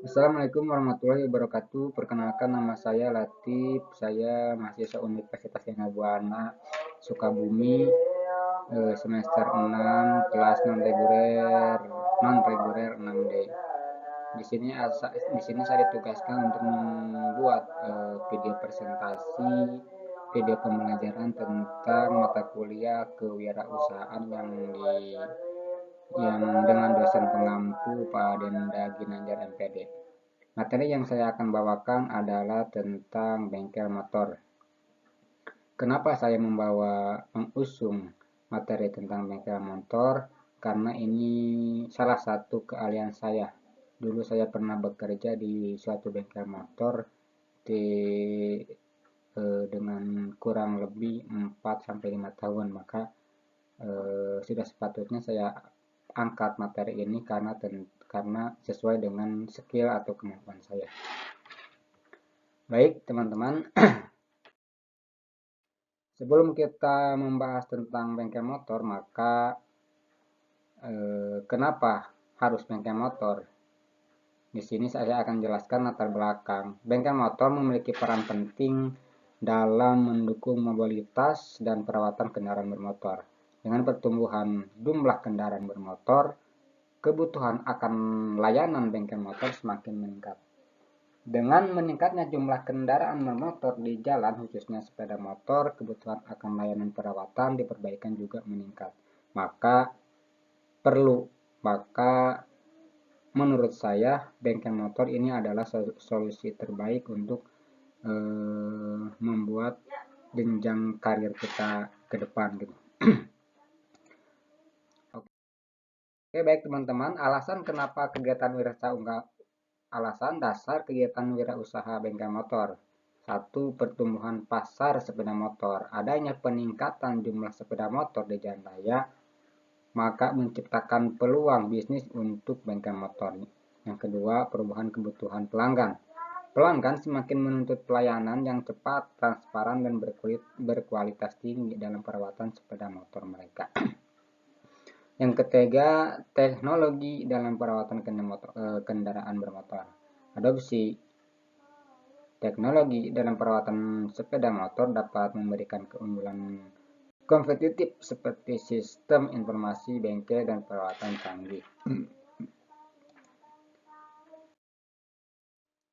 Assalamualaikum warahmatullahi wabarakatuh. Perkenalkan, nama saya Latif. Saya mahasiswa Universitas Yana Buana Sukabumi, semester 6, kelas non reguler 6D. Di sini saya ditugaskan untuk membuat video presentasi, video pembelajaran tentang mata kuliah kewirausahaan yang dengan dosen pengampu Pak Denda Ginanjar MPD. Materi yang saya akan bawakan adalah tentang bengkel motor. Kenapa saya mengusung materi tentang bengkel motor? Karena ini salah satu keahlian saya. Dulu saya pernah bekerja di suatu bengkel motor dengan kurang lebih 4-5 tahun. Maka sudah sepatutnya saya angkat materi ini karena sesuai dengan skill atau kemampuan saya. Baik, teman-teman. Sebelum kita membahas tentang bengkel motor, maka kenapa harus bengkel motor? Di sini saya akan jelaskan latar belakang. Bengkel motor memiliki peran penting dalam mendukung mobilitas dan perawatan kendaraan bermotor. Dengan pertumbuhan jumlah kendaraan bermotor, kebutuhan akan layanan bengkel motor semakin meningkat. Dengan meningkatnya jumlah kendaraan bermotor di jalan, khususnya sepeda motor, kebutuhan akan layanan perawatan diperbaikan juga meningkat. Maka menurut saya bengkel motor ini adalah solusi terbaik untuk membuat jenjang karir kita ke depan gitu. Oke, baik teman-teman, alasan dasar kegiatan wirausaha bengkel motor. 1. Pertumbuhan pasar sepeda motor. Adanya peningkatan jumlah sepeda motor di jalan raya, maka menciptakan peluang bisnis untuk bengkel motor. Yang kedua, perubahan kebutuhan pelanggan. Pelanggan semakin menuntut pelayanan yang cepat, transparan, dan berkualitas tinggi dalam perawatan sepeda motor mereka. Yang ketiga, teknologi dalam perawatan kendaraan bermotor. Adopsi teknologi dalam perawatan sepeda motor dapat memberikan keunggulan kompetitif seperti sistem informasi bengkel dan perawatan canggih.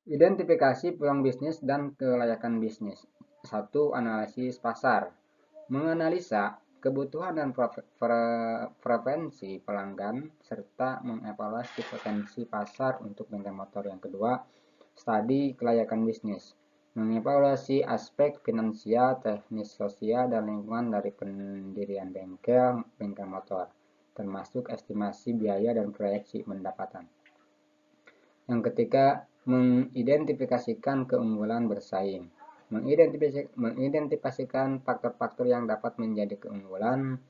Identifikasi peluang bisnis dan kelayakan bisnis. 1. Analisis pasar. Menganalisa kebutuhan dan preferensi pelanggan serta mengevaluasi potensi pasar untuk bengkel motor. Yang kedua, studi kelayakan bisnis. Mengevaluasi aspek finansial, teknis, sosial, dan lingkungan dari pendirian bengkel motor, termasuk estimasi biaya dan proyeksi pendapatan. Yang ketiga, mengidentifikasikan keunggulan bersaing. Mengidentifikasikan faktor-faktor yang dapat menjadi keunggulan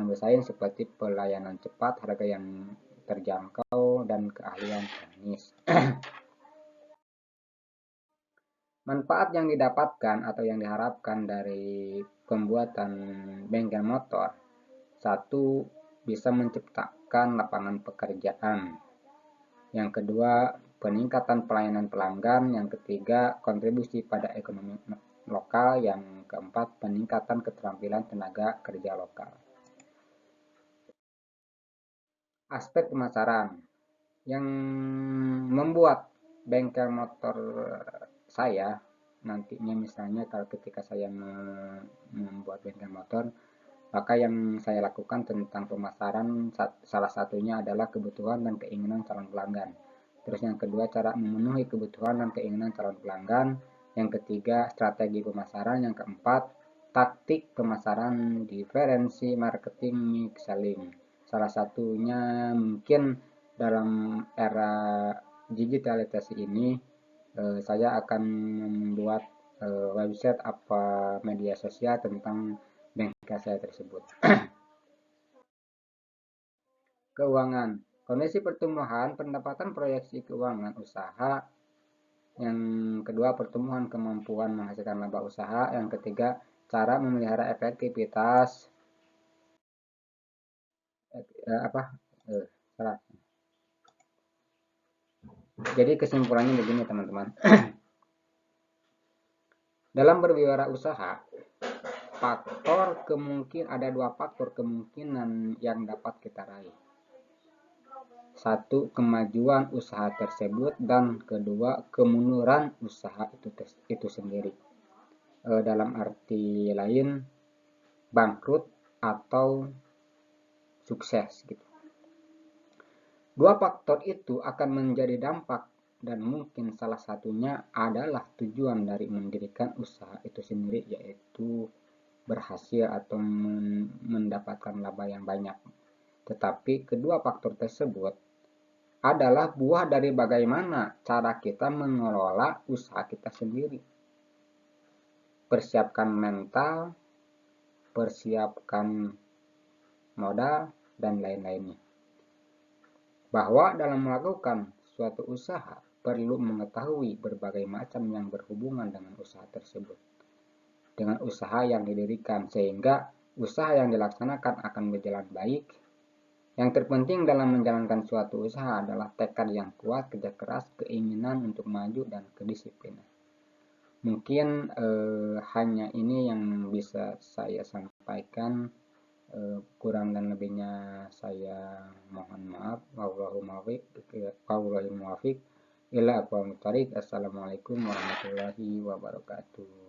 bersaing seperti pelayanan cepat, harga yang terjangkau, dan keahlian teknis. Manfaat yang didapatkan atau yang diharapkan dari pembuatan bengkel motor. 1. Bisa menciptakan lapangan pekerjaan. Yang kedua, peningkatan pelayanan pelanggan. Yang ketiga, kontribusi pada ekonomi lokal. Yang keempat, peningkatan keterampilan tenaga kerja lokal. Aspek pemasaran yang membuat bengkel motor saya nantinya, misalnya kalau ketika saya membuat bengkel motor, maka yang saya lakukan tentang pemasaran, salah satunya adalah kebutuhan dan keinginan calon pelanggan. Terus yang kedua, cara memenuhi kebutuhan dan keinginan calon pelanggan. Yang ketiga, strategi pemasaran. Yang keempat, taktik pemasaran, diferensi marketing, mix selling. Salah satunya mungkin dalam era digitalisasi ini, saya akan membuat website apa media sosial tentang bengkel saya tersebut. Keuangan. Kondisi pertumbuhan pendapatan proyeksi keuangan usaha. Yang kedua, pertumbuhan kemampuan menghasilkan laba usaha. Yang ketiga, cara memelihara efektivitas Jadi kesimpulannya begini teman-teman. Dalam berwirausaha, ada dua faktor kemungkinan yang dapat kita raih. Satu, kemajuan usaha tersebut, dan kedua, kemunduran usaha itu sendiri. Dalam arti lain, bangkrut atau sukses gitu. Dua faktor itu akan menjadi dampak, dan mungkin salah satunya adalah tujuan dari mendirikan usaha itu sendiri, yaitu berhasil atau mendapatkan laba yang banyak. Tetapi kedua faktor tersebut adalah buah dari bagaimana cara kita mengelola usaha kita sendiri. Persiapkan mental, persiapkan modal, dan lain-lainnya. Bahwa dalam melakukan suatu usaha perlu mengetahui berbagai macam yang berhubungan dengan usaha tersebut, dengan usaha yang didirikan, sehingga usaha yang dilaksanakan akan berjalan baik. Yang terpenting dalam menjalankan suatu usaha adalah tekad yang kuat, kerja keras, keinginan untuk maju, dan kedisiplinan. Mungkin hanya ini yang bisa saya sampaikan. Kurang dan lebihnya saya mohon maaf. Wallahul muwaffiq ila aqwamit thoriq. Assalamualaikum warahmatullahi wabarakatuh.